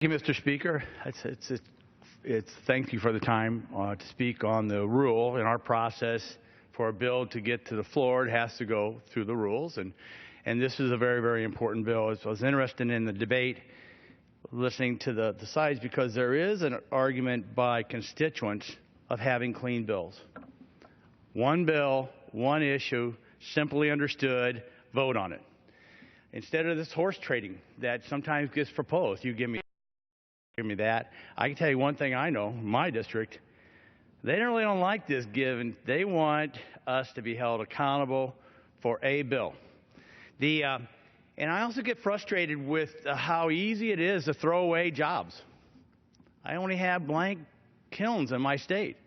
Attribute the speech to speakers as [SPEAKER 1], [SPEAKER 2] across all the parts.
[SPEAKER 1] Thank you, Mr. Speaker. Thank you for the time to speak on the rule. In our process, for a bill to get to the floor, it has to go through the rules, and this is a very, very important bill. I was interested in the debate, listening to the sides, because there is an argument by constituents of having clean bills. One bill, one issue, simply understood, vote on it. Instead of this horse trading that sometimes gets proposed, you give me that. I can tell you one thing I know, my district, they really don't like this given. They want us to be held accountable for a bill. And I also get frustrated with how easy it is to throw away jobs. I only have blank kilns in my state.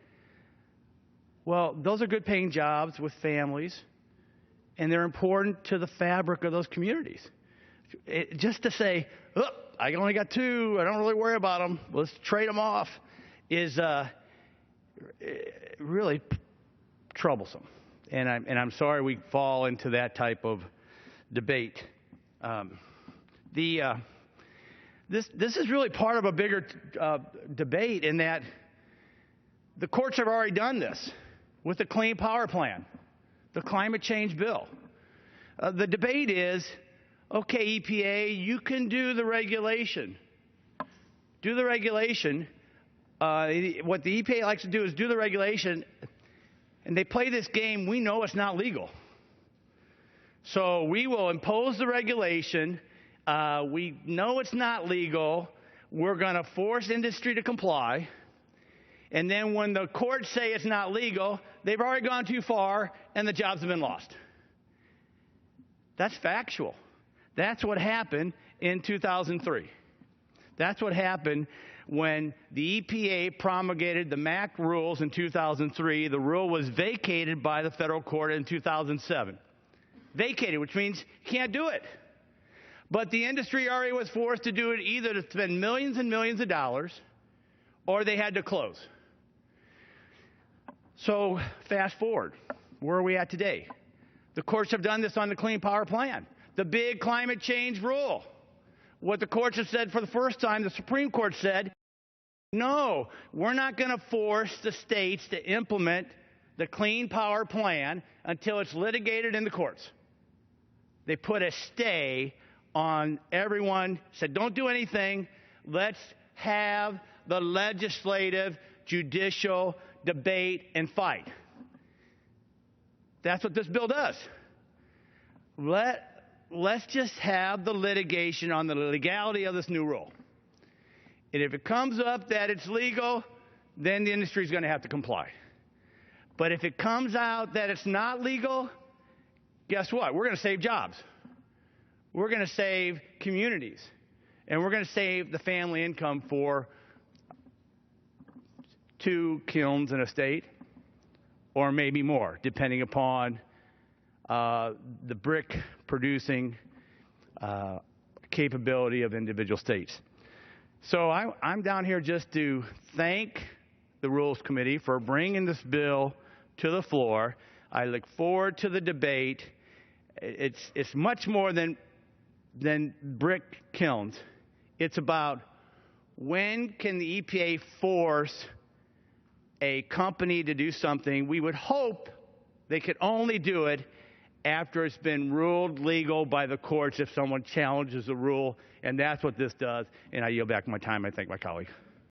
[SPEAKER 1] Well, those are good paying jobs with families, and they're important to the fabric of those communities. Just to say, oh, I only got two, I don't really worry about them, let's trade them off, is really troublesome. And I'm sorry we fall into that type of debate. This is really part of a bigger debate, in that the courts have already done this with the Clean Power Plan, the climate change bill. The debate is, okay, EPA, you can do the regulation. Do the regulation. What the EPA likes to do is do the regulation, and they play this game. We know it's not legal. So we will impose the regulation. We know it's not legal. We're going to force industry to comply. And then when the courts say it's not legal, they've already gone too far, and the jobs have been lost. That's factual. That's what happened in 2003. That's what happened when the EPA promulgated the MAC rules in 2003. The rule was vacated by the federal court in 2007. Vacated, which means you can't do it. But the industry already was forced to do it, either to spend millions and millions of dollars, or they had to close. So fast forward, where are we at today? The courts have done this on the Clean Power Plan, the big climate change rule. What the courts have said for the first time, the Supreme Court said, no, we're not going to force the states to implement the Clean Power Plan until it's litigated in the courts. They put a stay on everyone, said don't do anything, let's have the legislative, judicial debate and fight. That's what this bill does. Let's just have the litigation on the legality of this new rule. And if it comes up that it's legal, then the industry is going to have to comply. But if it comes out that it's not legal, guess what? We're going to save jobs. We're going to save communities. And we're going to save the family income for 2 kilns in a state, or maybe more, depending upon the brick producing capability of individual states. So I'm down here just to thank the Rules Committee for bringing this bill to the floor. I look forward to the debate. It's much more than brick kilns. It's about, when can the EPA force a company to do something? We would hope they could only do it after it's been ruled legal by the courts, if someone challenges the rule, and that's what this does. And I yield back my time. I thank my colleague.